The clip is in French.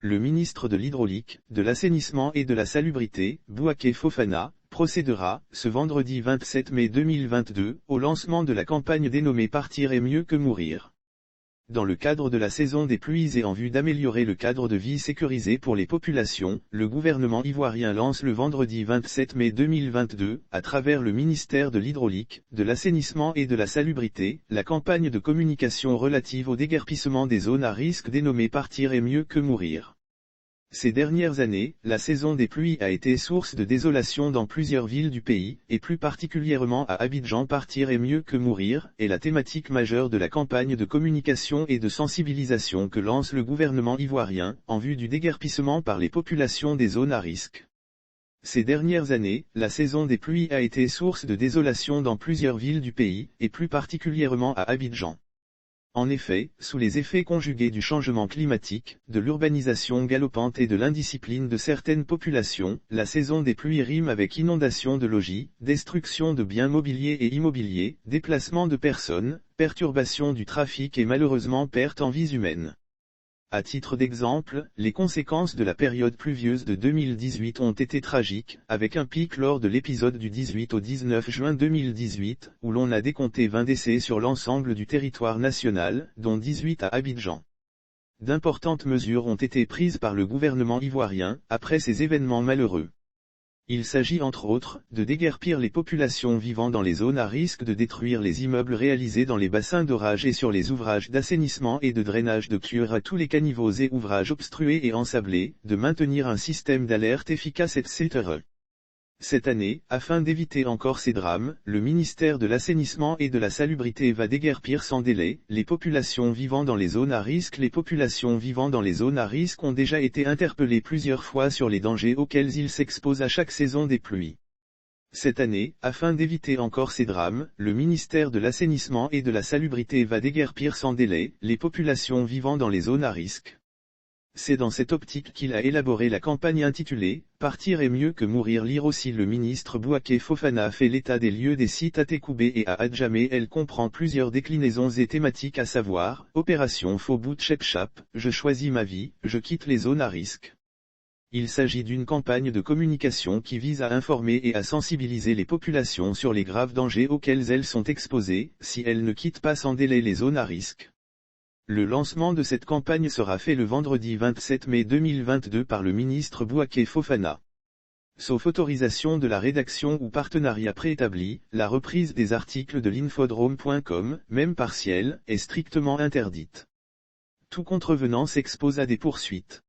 Le ministre de l'Hydraulique, de l'Assainissement et de la Salubrité, Bouaké Fofana, procédera, ce vendredi 27 mai 2022, au lancement de la campagne dénommée Partir est mieux que mourir. Dans le cadre de la saison des pluies et en vue d'améliorer le cadre de vie sécurisé pour les populations, le gouvernement ivoirien lance le vendredi 27 mai 2022, à travers le ministère de l'Hydraulique, de l'Assainissement et de la Salubrité, la campagne de communication relative au déguerpissement des zones à risque dénommée Partir est mieux que mourir. Ces dernières années, la saison des pluies a été source de désolation dans plusieurs villes du pays, et plus particulièrement à Abidjan. Partir est mieux que mourir, est la thématique majeure de la campagne de communication et de sensibilisation que lance le gouvernement ivoirien, en vue du déguerpissement par les populations des zones à risque. Ces dernières années, la saison des pluies a été source de désolation dans plusieurs villes du pays, et plus particulièrement à Abidjan. En effet, sous les effets conjugués du changement climatique, de l'urbanisation galopante et de l'indiscipline de certaines populations, la saison des pluies rime avec inondation de logis, destruction de biens mobiliers et immobiliers, déplacement de personnes, perturbation du trafic et malheureusement perte en vies humaines. À titre d'exemple, les conséquences de la période pluvieuse de 2018 ont été tragiques, avec un pic lors de l'épisode du 18 au 19 juin 2018, où l'on a décompté 20 décès sur l'ensemble du territoire national, dont 18 à Abidjan. D'importantes mesures ont été prises par le gouvernement ivoirien, après ces événements malheureux. Il s'agit entre autres, de déguerpir les populations vivant dans les zones à risque, de détruire les immeubles réalisés dans les bassins d'orage et sur les ouvrages d'assainissement et de drainage de cure à tous les caniveaux et ouvrages obstrués et ensablés, de maintenir un système d'alerte efficace etc. Cette année, afin d'éviter encore ces drames, le ministère de l'Assainissement et de la Salubrité va déguerpir sans délai les populations vivant dans les zones à risque. Les populations vivant dans les zones à risque ont déjà été interpellées plusieurs fois sur les dangers auxquels ils s'exposent à chaque saison des pluies. Cette année, afin d'éviter encore ces drames, le ministère de l'Assainissement et de la Salubrité va déguerpir sans délai les populations vivant dans les zones à risque. C'est dans cette optique qu'il a élaboré la campagne intitulée « Partir est mieux que mourir ». Lire aussi le ministre Bouaké Fofana fait l'état des lieux des sites à Tékoubé et à Adjamé. Elle comprend plusieurs déclinaisons et thématiques à savoir, Opération Faux bout de Chepchap, Je choisis ma vie, je quitte les zones à risque. Il s'agit d'une campagne de communication qui vise à informer et à sensibiliser les populations sur les graves dangers auxquels elles sont exposées, si elles ne quittent pas sans délai les zones à risque. Le lancement de cette campagne sera fait le vendredi 27 mai 2022 par le ministre Bouaké Fofana. Sauf autorisation de la rédaction ou partenariat préétabli, la reprise des articles de l'infodrome.com, même partielle, est strictement interdite. Tout contrevenant s'expose à des poursuites.